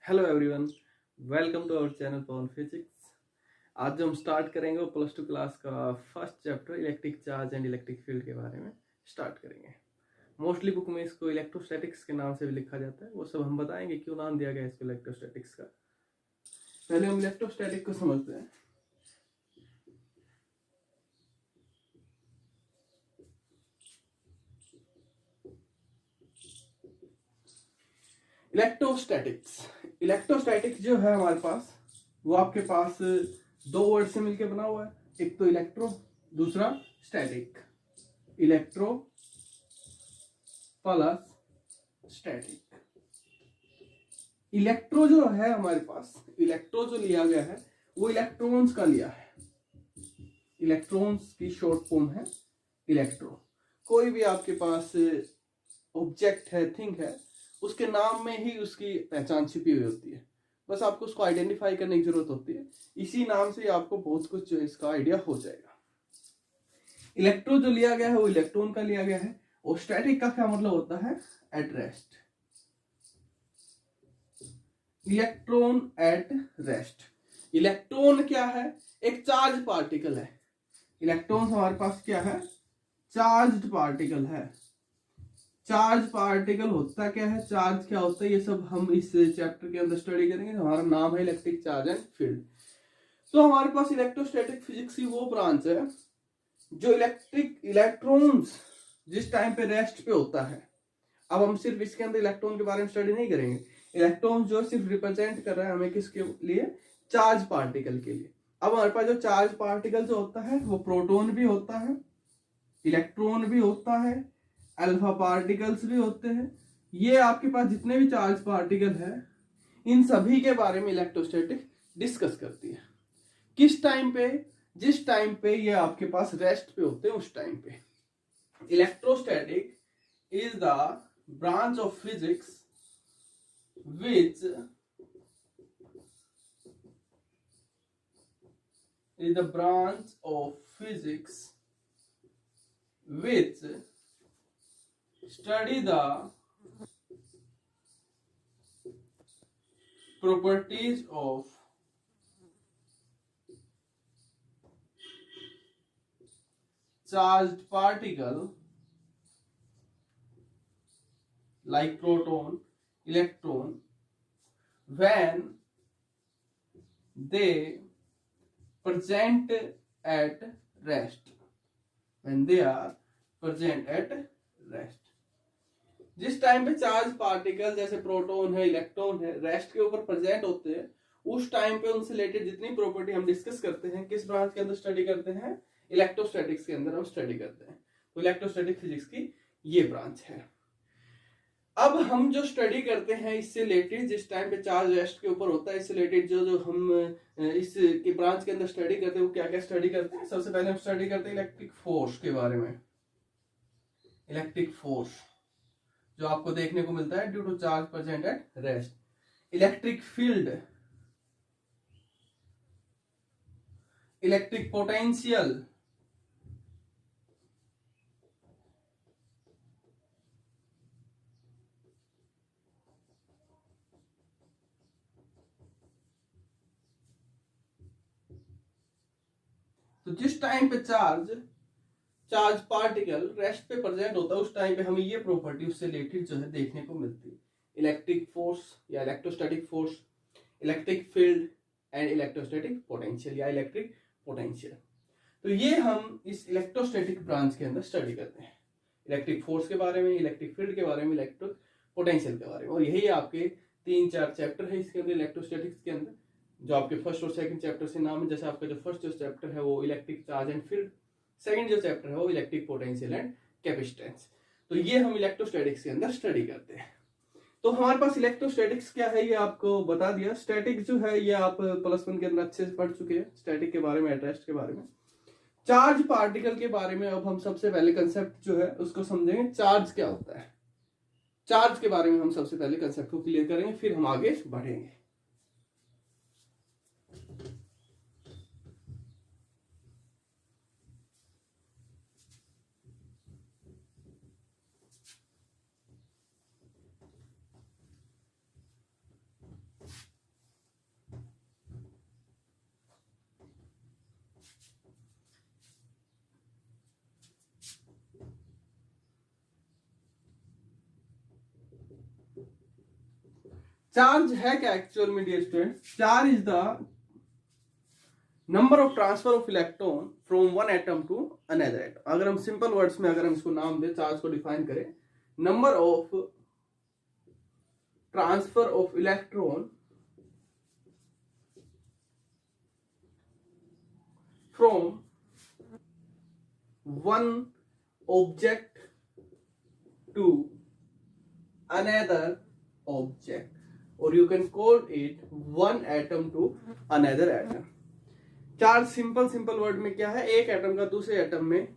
Hello everyone, welcome to our channel Pawan physics. आज जो हम स्टार्ट करेंगे वो प्लस टू क्लास का first chapter electric charge and electric field के बारे में स्टार्ट करेंगे। मोस्टली बुक में इसको इलेक्ट्रोस्टैटिक्स के नाम से भी लिखा जाता है, वो सब हम बताएंगे क्यों नाम दिया गया इसको इलेक्ट्रोस्टैटिक्स का। पहले हम इलेक्ट्रोस्टैटिक को समझते हैं। इलेक्ट्रोस्टैटिक्स जो है हमारे पास, वो आपके पास दो वर्ड से मिलकर बना हुआ है। एक तो इलेक्ट्रो, दूसरा static. Electro plus static. Electro जो है हमारे पास, इलेक्ट्रो जो लिया गया है वो इलेक्ट्रॉन्स का लिया है। इलेक्ट्रॉन्स की शॉर्ट फॉर्म है इलेक्ट्रो। कोई भी आपके पास ऑब्जेक्ट है, थिंग है, उसके नाम में ही उसकी पहचान छिपी हुई होती है। बस आपको उसको आइडेंटिफाई करने की जरूरत होती है। इसी नाम से आपको बहुत कुछ जो इसका आइडिया हो जाएगा। इलेक्ट्रो जो लिया गया है वो इलेक्ट्रॉन का लिया गया है। और स्टैटिक का क्या मतलब होता है? At rest. Electron at rest. Electron क्या है? एक चार्ज पार्टिकल है। इलेक्ट्रॉन हमारे पास क्या है? चार्ज पार्टिकल है। चार्ज पार्टिकल होता क्या है, चार्ज क्या होता है, ये सब हम इस चैप्टर के अंदर स्टडी करेंगे। हमारा नाम है इलेक्ट्रिक चार्ज एंड फील्ड। तो हमारे पास इलेक्ट्रोस्टैटिक फिजिक्स की वो ब्रांच है जो इलेक्ट्रॉन्स जिस टाइम पे रेस्ट पे होता है। अब हम सिर्फ इसके अंदर इलेक्ट्रॉन के बारे में स्टडी नहीं करेंगे। इलेक्ट्रॉन जो सिर्फ रिप्रेजेंट कर रहा है हमें किसके लिए? चार्ज पार्टिकल के लिए। अब हमारे पास जो चार्ज पार्टिकल जो होता है वो प्रोटॉन भी होता है, इलेक्ट्रॉन भी होता है, अल्फा पार्टिकल्स भी होते हैं। ये आपके पास जितने भी चार्ज पार्टिकल है, इन सभी के बारे में इलेक्ट्रोस्टैटिक डिस्कस करती है। किस टाइम पे? जिस टाइम पे ये आपके पास रेस्ट पे होते हैं उस टाइम पे। Electrostatic is the branch of physics which is the branch of physics which study the properties of charged particle like proton, electron when they present at rest. When they are present at rest. जिस time पे charge particle जैसे proton है, electron है, rest के ऊपर present होते हैं, उस टाइम पे उनसे रिलेटेड जितनी प्रॉपर्टी हम डिस्कस करते हैं, किस ब्रांच के अंदर स्टडी करते हैं? इलेक्ट्रोस्टैटिक्स के अंदर हम स्टडी करते हैं। तो इलेक्ट्रोस्टैटिक फिजिक्स की ये ब्रांच है। अब हम जो स्टडी करते हैं इससे रिलेटेड, जिस टाइम पे चार्ज रेस्ट के ऊपर होता है, इससे रिलेटेड जो हम इस के ब्रांच के अंदर स्टडी करते हैं, वो क्या क्या स्टडी करते हैं? सबसे पहले हम स्टडी करते हैं इलेक्ट्रिक फोर्स के बारे में। इलेक्ट्रिक फोर्स जो आपको देखने को मिलता है due to charge present at rest. Electric field, electric potential, तो जिस टाइम पे चार्ज पार्टिकल रेस्ट पे प्रेजेंट होता है उस टाइम पे हमें ये प्रॉपर्टी उससे रिलेटेड जो है देखने को मिलती है। इलेक्ट्रिक फोर्स या electrostatic force, electric field and electrostatic potential या इलेक्ट्रिक पोटेंशियल। तो ये हम इस इलेक्ट्रोस्टैटिक ब्रांच के अंदर स्टडी करते हैं। इलेक्ट्रिक फोर्स के बारे में, इलेक्ट्रिक फील्ड के बारे में, इलेक्ट्रिक पोटेंशियल के बारे में। और यही आपके 3-4 चैप्टर है इसके अंदर इलेक्ट्रोस्टैटिक्स के अंदर, जो आपके फर्स्ट और सेकंड चैप्टर से नाम है। जैसे आपका जो फर्स्ट जो चैप्टर है वो electric charge and field, second जो चैप्टर है वो इलेक्ट्रिक पोटेंशियल एंड कैपेसिटेंस। तो ये हम इलेक्ट्रोस्टैटिक्स के अंदर स्टडी करते हैं। तो हमारे पास इलेक्ट्रोस्टैटिक्स क्या है ये आपको बता दिया। स्टैटिक जो है ये आप +1 के अंदर अच्छे से पढ़ चुके हैं, स्टैटिक के बारे में, एट रेस्ट के बारे में। चार्ज पार्टिकल के बारे में अब हम सबसे पहले कंसेप्ट जो है उसको समझेंगे, चार्ज क्या होता है। चार्ज के बारे में हम सबसे पहले कंसेप्ट को क्लियर करेंगे, फिर हम आगे बढ़ेंगे। चार्ज है क्या एक्चुअल में dear student? Charge is the number of transfer of electron from one atom to another atom. अगर हम सिंपल वर्ड्स में अगर हम इसको नाम दें, चार्ज को डिफाइन करें, number of transfer of electron from one object to another object, और you can call it one atom to another atom. Charge simple word में क्या है? एक एटम का दूसरे एटम में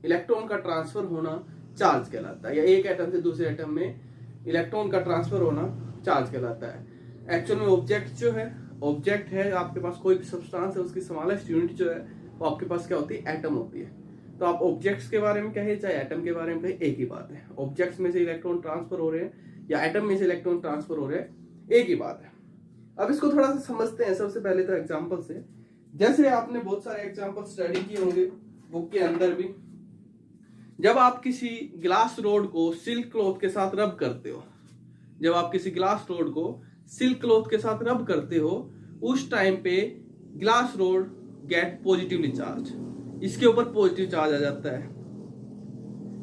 इलेक्ट्रॉन का ट्रांसफर होना चार्ज कहलाता है, या एक एटम से दूसरे एटम में इलेक्ट्रॉन का ट्रांसफर होना चार्ज कहलाता है। एक्चुअल में ऑब्जेक्ट जो है, ऑब्जेक्ट है आपके पास कोई भी सब्सटेंस है, उसकी स्मॉलेस्ट यूनिट जो है वो आपके पास क्या होती है? एटम होती है। तो आप ऑब्जेक्ट्स के बारे में कहे चाहे एटम के बारे में कहे, एक ही बात है। ऑब्जेक्ट्स में से इलेक्ट्रॉन ट्रांसफर हो रहे हैं या एटम में से इलेक्ट्रॉन ट्रांसफर हो रहे हैं, एक ही बात है। अब इसको थोड़ा सा समझते हैं। सबसे पहले तो एग्जाम्पल से, जैसे आपने बहुत सारे एग्जाम्पल स्टडी किए होंगे बुक के अंदर भी। जब आप किसी ग्लास रोड को सिल्क क्लॉथ के साथ रब करते हो, जब आप किसी ग्लास रोड को सिल्क क्लॉथ के साथ रब करते हो, उस टाइम पे glass rod get positively charge, इसके ऊपर पॉजिटिव चार्ज आ जाता है,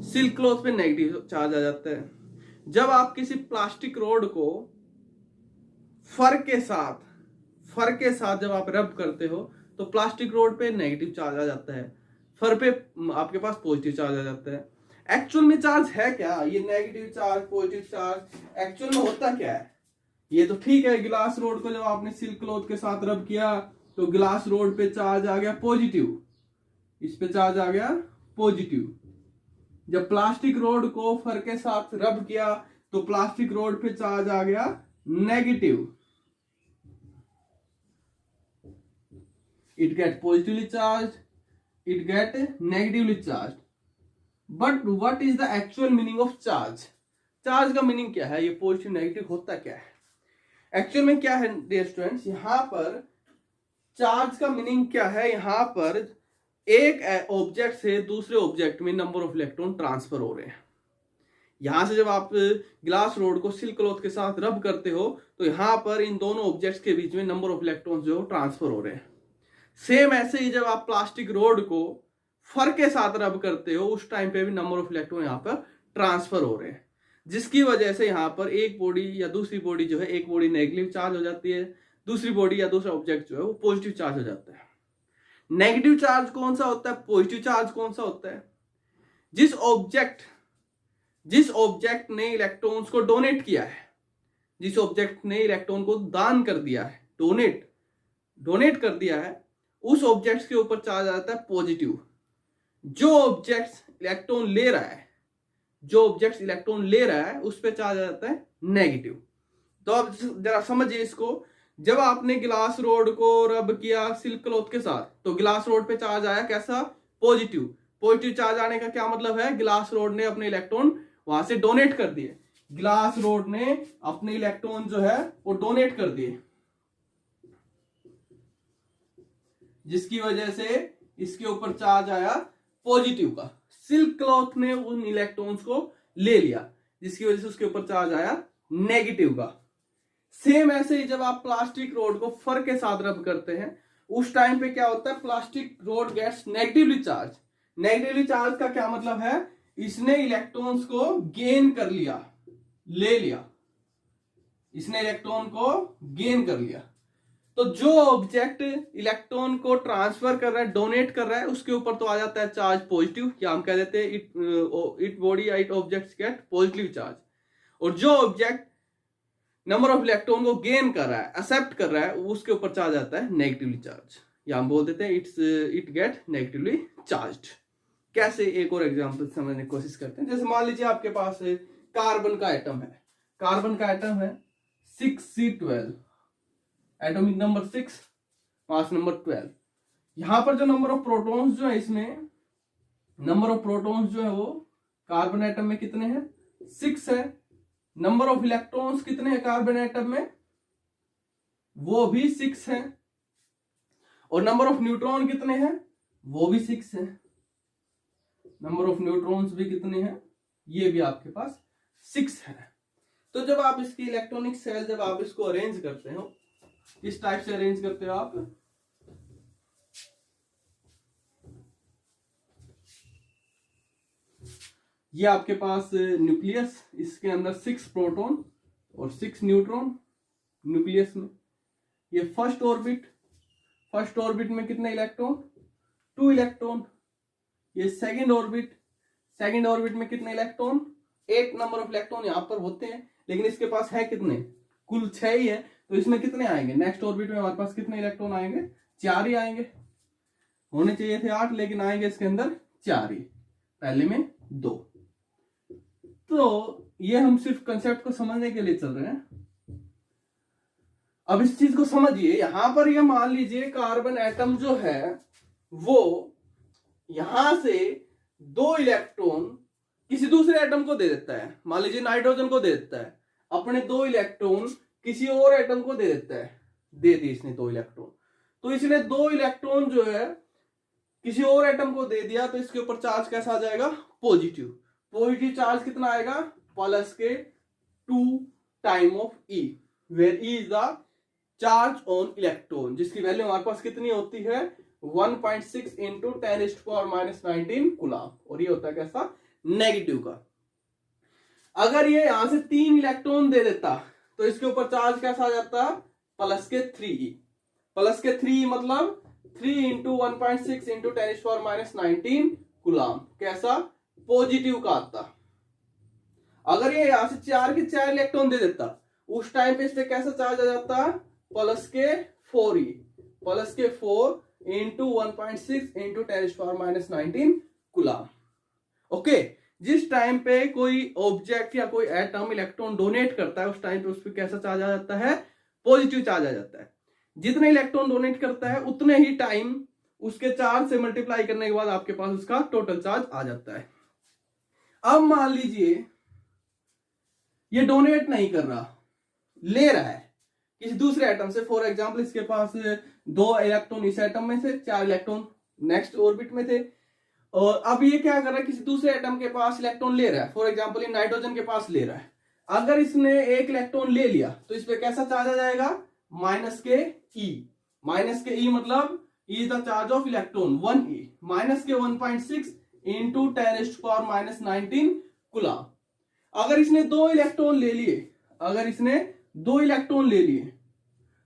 सिल्क क्लॉथ पे नेगेटिव चार्ज आ जाता है। जब आप किसी प्लास्टिक रोड को फर के साथ जब आप रब करते हो तो प्लास्टिक रोड पे नेगेटिव चार्ज आ जाता है, फर पे आपके पास पॉजिटिव चार्ज आ जाता है। एक्चुअल में चार्ज है क्या? ये negative charge, positive charge actual में होता क्या है? ये तो ठीक है, ग्लास रोड को जब आपने सिल्क क्लॉथ के साथ रब किया तो ग्लास रोड पे चार्ज आ गया पॉजिटिव, इस पे चार्ज आ गया पॉजिटिव। जब प्लास्टिक रोड को फर के साथ रब किया तो प्लास्टिक रोड पे चार्ज आ गया negative, it get positively charged, it get negatively charged. But what is the actual meaning of charge? Charge का मीनिंग क्या है? ये पॉजिटिव नेगेटिव होता क्या है? एक्चुअल में क्या है डियर स्टूडेंट्स, यहां पर चार्ज का मीनिंग क्या है? यहां पर एक ऑब्जेक्ट से दूसरे ऑब्जेक्ट में नंबर ऑफ इलेक्ट्रॉन ट्रांसफर हो रहे हैं। यहां से जब आप ग्लास रोड को सिल्क क्लॉथ के साथ रब करते हो तो यहां पर इन दोनों ऑब्जेक्ट्स के बीच में नंबर ऑफ इलेक्ट्रॉन जो ट्रांसफर हो रहे हैं। सेम ऐसे ही जब आप प्लास्टिक रोड को फर के साथ रब करते हो, उस टाइम पे भी नंबर ऑफ इलेक्ट्रॉन यहाँ पर ट्रांसफर हो रहे हैं, जिसकी वजह से यहाँ पर एक बॉडी या दूसरी बॉडी जो है, एक बॉडी नेगेटिव चार्ज हो जाती है, दूसरी बॉडी या दूसरा ऑब्जेक्ट जो है वो पॉजिटिव चार्ज हो जाता है। नेगेटिव चार्ज कौन सा होता है? पॉजिटिव चार्ज कौन सा होता है? जिस ऑब्जेक्ट ने इलेक्ट्रॉन्स को डोनेट किया है, जिस ऑब्जेक्ट ने इलेक्ट्रॉन को दान कर दिया है, डोनेट कर दिया है, उस ऑब्जेक्ट के ऊपर चार्ज आ जाता है पॉजिटिव। जो ऑब्जेक्ट इलेक्ट्रॉन ले रहा है उस पर चार्ज आ जाता है नेगेटिव। तो अब जरा समझिए इसको। जब आपने ग्लास रोड को रब किया सिल्क क्लॉथ के साथ तो ग्लास रोड पे चार्ज आया कैसा? पॉजिटिव चार्ज आने का क्या मतलब है? ग्लास रोड ने अपने इलेक्ट्रॉन वहां से डोनेट कर दिए, ग्लास रोड ने अपने इलेक्ट्रॉन जो है वो डोनेट कर दिए, जिसकी वजह से इसके ऊपर चार्ज आया पॉजिटिव का। सिल्क क्लॉथ ने उन इलेक्ट्रॉन्स को ले लिया, जिसकी वजह से उसके ऊपर चार्ज आया नेगेटिव का। सेम ऐसे ही जब आप प्लास्टिक रोड को फर के साथ रब करते हैं, उस टाइम पे क्या होता है? Plastic rod gets negatively charge. Negatively charge का क्या मतलब है? इसने इलेक्ट्रॉन्स को गेन कर लिया, ले लिया, इसने इलेक्ट्रॉन को गेन कर लिया। तो जो ऑब्जेक्ट इलेक्ट्रॉन को ट्रांसफर कर रहा है, डोनेट कर रहा है, उसके ऊपर तो आ जाता है चार्ज पॉजिटिव, या हम कह देते हैं it body it objects gate positive charge. और जो ऑब्जेक्ट नंबर ऑफ इलेक्ट्रॉन को गेन कर रहा है, एक्सेप्ट कर रहा है, उसके ऊपर चार्ज आता है नेगेटिवली चार्ज, या हम बोल देते हैं इट गेट नेगेटिवली चार्ज्ड। कैसे? एक और एग्जांपल समझने की कोशिश करते हैं। जैसे मान लीजिए आपके पास कार्बन का एटम है 6C12, atomic number 6, mass number 12। यहां पर जो नंबर ऑफ प्रोटॉन्स जो है, इसमें नंबर ऑफ प्रोटॉन्स जो है वो कार्बन एटम में कितने हैं? 6 है। नंबर ऑफ इलेक्ट्रॉन्स कितने हैं कार्बन एटम में? वो भी 6 है। और नंबर ऑफ न्यूट्रॉन कितने हैं? वो भी 6 है। नंबर ऑफ न्यूट्रॉन्स भी कितने हैं? ये भी आपके पास 6 है। तो जब आप इसकी इलेक्ट्रॉनिक सेल जब आप इसको अरेंज करते हो, इस टाइप से अरेंज करते हो आप, ये आपके पास न्यूक्लियस, इसके अंदर 6 प्रोटॉन और 6 न्यूट्रॉन न्यूक्लियस में। ये फर्स्ट ऑर्बिट में कितने इलेक्ट्रॉन? 2 इलेक्ट्रॉन। ये सेकंड ऑर्बिट में कितने इलेक्ट्रॉन? 8 नंबर ऑफ इलेक्ट्रॉन यहां पर होते हैं, लेकिन इसके पास है कितने? कुल 6 ही है, तो इसमें कितने आएंगे? नेक्स्ट ऑर्बिट में हमारे पास कितने इलेक्ट्रॉन आएंगे? 4 ही आएंगे। होने चाहिए थे 8, लेकिन आएंगे इसके अंदर 4 ही, पहले में 2। तो ये हम सिर्फ कंसेप्ट को समझने के लिए चल रहे हैं। अब इस चीज को समझिए, यहां पर ये मान लीजिए कार्बन एटम जो है वो यहां से 2 इलेक्ट्रॉन किसी दूसरे एटम को दे देता है, मान लीजिए नाइट्रोजन को दे देता है, अपने 2 इलेक्ट्रॉन किसी और एटम को दे देता है, दे दी इसने 2 इलेक्ट्रॉन। तो इसने 2 इलेक्ट्रॉन जो है किसी और एटम को दे दिया, तो इसके ऊपर चार्ज कैसा आ जाएगा? पॉजिटिव। पॉजिटिव चार्ज कितना आएगा? प्लस के 2 time of E, where E is the charge on electron, जिसकी वैल्यू हमारे पास कितनी होती है? 1.6 इंटू 10⁻⁻19 कूलम। और ये होता है कैसा? नेगेटिव का। अगर ये यहां से 3 इलेक्ट्रॉन दे देता तो इसके ऊपर चार्ज कैसा आ जाता? प्लस के 3ई। प्लस के 3 मतलब 3 इंटू 1.6 इंटू 10⁻⁻19 कूलम। कैसा? पॉजिटिव का आता। अगर ये यहां से 4 के 4 इलेक्ट्रॉन दे देता, उस टाइम पे इस पे कैसा चार्ज आ जाता? प्लस के 4ई। प्लस के 4 इंटू 1.6 इंटू 10⁻⁻19 कूलम। ओके, जिस टाइम पे कोई ऑब्जेक्ट या कोई एटम इलेक्ट्रॉन डोनेट करता है, उस टाइम पे उस पर कैसा चार्ज आ जाता है? पॉजिटिव चार्ज आ जाता है। जितने इलेक्ट्रॉन डोनेट करता है उतने ही टाइम उसके चार्ज से मल्टीप्लाई करने के बाद आपके पास उसका टोटल चार्ज आ जाता है। अब मान लीजिए ये डोनेट नहीं कर रहा, ले रहा है किसी दूसरे एटम से। फॉर एग्जांपल इसके पास 2 इलेक्ट्रॉन इस एटम में से, 4 इलेक्ट्रॉन नेक्स्ट ऑर्बिट में थे, और अब ये क्या कर रहा है? किसी दूसरे एटम के पास इलेक्ट्रॉन ले रहा है। फॉर एग्जांपल ये नाइट्रोजन के पास ले रहा है। अगर इसने 1 इलेक्ट्रॉन ले लिया तो इस पे कैसा चार्ज आ जाएगा? माइनस के ई। माइनस के ई मतलब E the charge of electron 1e, minus के 1.6 इंटू 10⁻⁻19 कूलम। अगर इसने 2 इलेक्ट्रॉन ले लिए,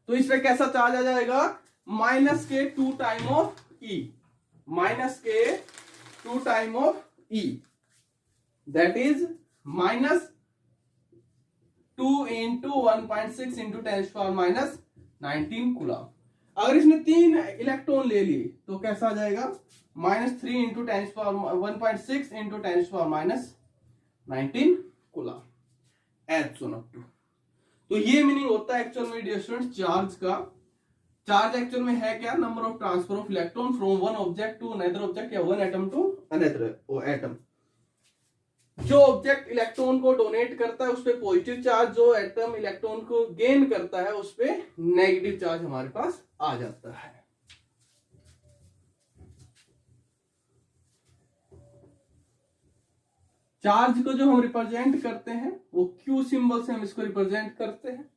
तो इस पे कैसा चार्ज आ जाएगा? माइनस के 2 टाइम ऑफ ई। माइनस के 2 time of E, that is minus 2 into 1.6 into 10⁻⁻19 coulomb. अगर इसने 3 इलेक्ट्रॉन ले लिए तो कैसा आ जाएगा? -3 into 1.6 into 10⁻⁻19 coulomb. As shown up to. तो ये मीनिंग होता है एक्चुअल में डियर स्टूडेंट चार्ज का। चार्ज एक्चुअल में है क्या? Number of transfer of electron from one object to another object या one atom to another atom. जो ऑब्जेक्ट इलेक्ट्रॉन को डोनेट करता है उस पर पॉजिटिव चार्ज, जो एटम इलेक्ट्रॉन को गेन करता है उस पर नेगेटिव चार्ज हमारे पास आ जाता है। चार्ज को जो हम रिप्रेजेंट करते हैं वो क्यू सिंबल से हम इसको रिप्रेजेंट करते हैं।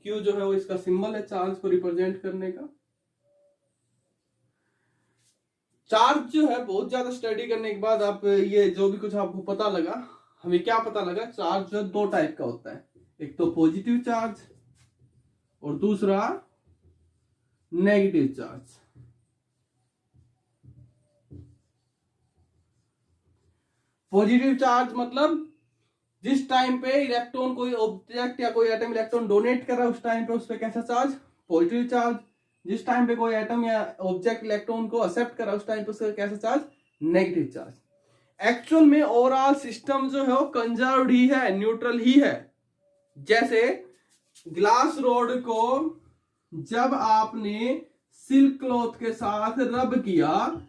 क्यू जो है वो इसका सिंबल है चार्ज को रिप्रेजेंट करने का। चार्ज जो है बहुत ज्यादा स्टडी करने के बाद आप ये जो भी कुछ आपको पता लगा, हमें क्या पता लगा? चार्ज जो 2 टाइप का होता है, एक तो पॉजिटिव चार्ज और दूसरा नेगेटिव चार्ज। पॉजिटिव चार्ज मतलब जिस टाइम पे इलेक्ट्रॉन, कोई ऑब्जेक्ट या कोई एटम इलेक्ट्रॉन डोनेट कर रहा है उस टाइम पे उस पर कैसा चार्ज? Positive charge. जिस टाइम पे कोई एटम या ऑब्जेक्ट इलेक्ट्रॉन को एक्सेप्ट कर रहा है उस टाइम पे उसका कैसा चार्ज? Negative charge. एक्चुअल में ओवरऑल सिस्टम जो है वो कंजर्व्ड ही है, न्यूट्रल ही है। जैसे ग्लास रोड को जब आपने सिल्क क्लॉथ के साथ रब किया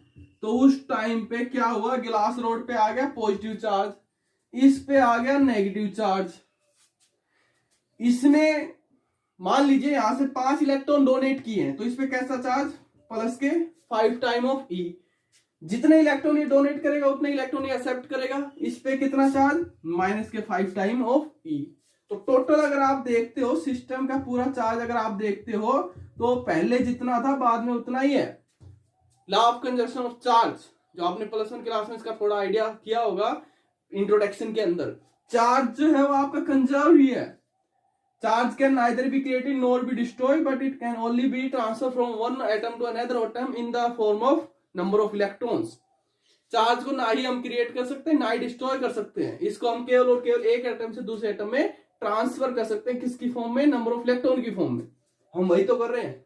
तो उस टाइम पे क्या हुआ? ग्लास रोड पे आ गया पॉजिटिव चार्ज, इस पे आ गया नेगेटिव चार्ज। इसने मान लीजिए यहां से 5 इलेक्ट्रॉन डोनेट किए हैं तो इस पे कैसा चार्ज? प्लस के 5 टाइम ऑफ ई। जितने इलेक्ट्रॉन ये डोनेट करेगा उतने इलेक्ट्रॉन ये एक्सेप्ट करेगा। इस पे कितना चार्ज? माइनस के 5 टाइम ऑफ ई। तो टोटल अगर आप देखते हो सिस्टम का पूरा चार्ज अगर आप देखते हो तो पहले जितना था बाद में उतना ही है। Law of conservation of charge जो आपने +1 क्लास में इसका थोड़ा आइडिया किया होगा इंट्रोडक्शन के अंदर, चार्ज जो है वो आपका कंजर्व ही है। Charge can neither be created nor be destroyed but it can only be transfer from one atom to another atom in the form of number of electrons. Charge को ना ही हम क्रिएट कर सकते हैं ना ही डिस्ट्रॉय कर सकते हैं, इसको हम केवल और केवल एक एटम से दूसरे एटम में ट्रांसफर कर सकते हैं। किसकी फॉर्म में? नंबर ऑफ इलेक्ट्रॉन की फॉर्म में। हम वही तो कर रहे हैं,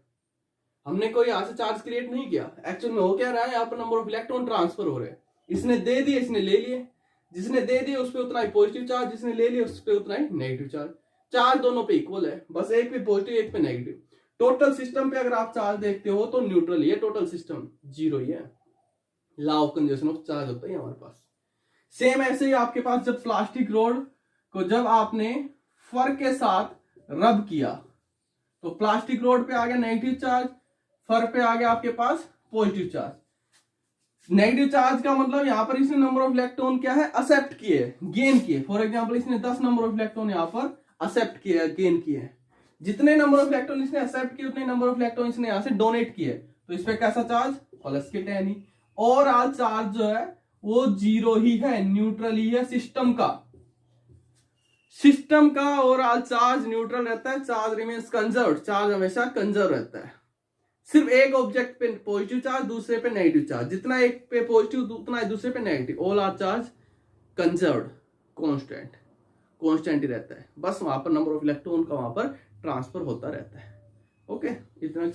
हमने कोई यहां से चार्ज क्रिएट नहीं किया। एक्चुअल में हो क्या रहा है, यहाँ पर नंबर ऑफ इलेक्ट्रॉन ट्रांसफर हो रहे हैं। इसने दे दिए, इसने ले लिए, जिसने दे दिए उस पर उतना ही पॉजिटिव चार्ज, जिसने ले लिया उस पर उतना ही नेगेटिव चार्ज। चार्ज दोनों पे इक्वल है, बस एक पे पॉजिटिव एक पे नेगेटिव। टोटल सिस्टम पे अगर आप चार्ज देखते हो तो न्यूट्रल ही है, टोटल सिस्टम जीरो ही है। Law of conservation of charge होता है हमारे पास। सेम ऐसे ही आपके पास जब प्लास्टिक रोड को जब आपने फर के साथ रब किया तो प्लास्टिक रोड पे आ गया नेगेटिव चार्ज, फर पे आ गया आपके पास पॉजिटिव चार्ज। नेगेटिव चार्ज का मतलब यहां पर इसने नंबर ऑफ इलेक्ट्रॉन क्या है, एक्सेप्ट किए, गेन किए। फॉर एग्जांपल इसने 10 नंबर ऑफ इलेक्ट्रॉन यहां पर एक्सेप्ट किए, गेन किए। जितने नंबर ऑफ इलेक्ट्रॉन इसने एक्सेप्ट किए उतने नंबर ऑफ इलेक्ट्रॉन इसने यहां से डोनेट किए, तो इस पे कैसा चार्ज? प्लस के 10 ही। ओवरऑल चार्ज जो है वो जीरो ही है, न्यूट्रल ही है सिस्टम का। सिस्टम का ओवरऑल चार्ज न्यूट्रल रहता है, चार्ज रिमेन्स कंजर्व्ड, चार्ज हमेशा कंजर्व रहता है। सिर्फ एक ऑब्जेक्ट पे पॉजिटिव चार्ज, दूसरे पे नेगेटिव चार्ज, जितना एक पे पॉजिटिव उतना ही दूसरे पे negative. All are charge conserved, constant ही रहता है, बस वहां पर नंबर ऑफ इलेक्ट्रॉन का वहां पर ट्रांसफर होता रहता है। ओके, इतना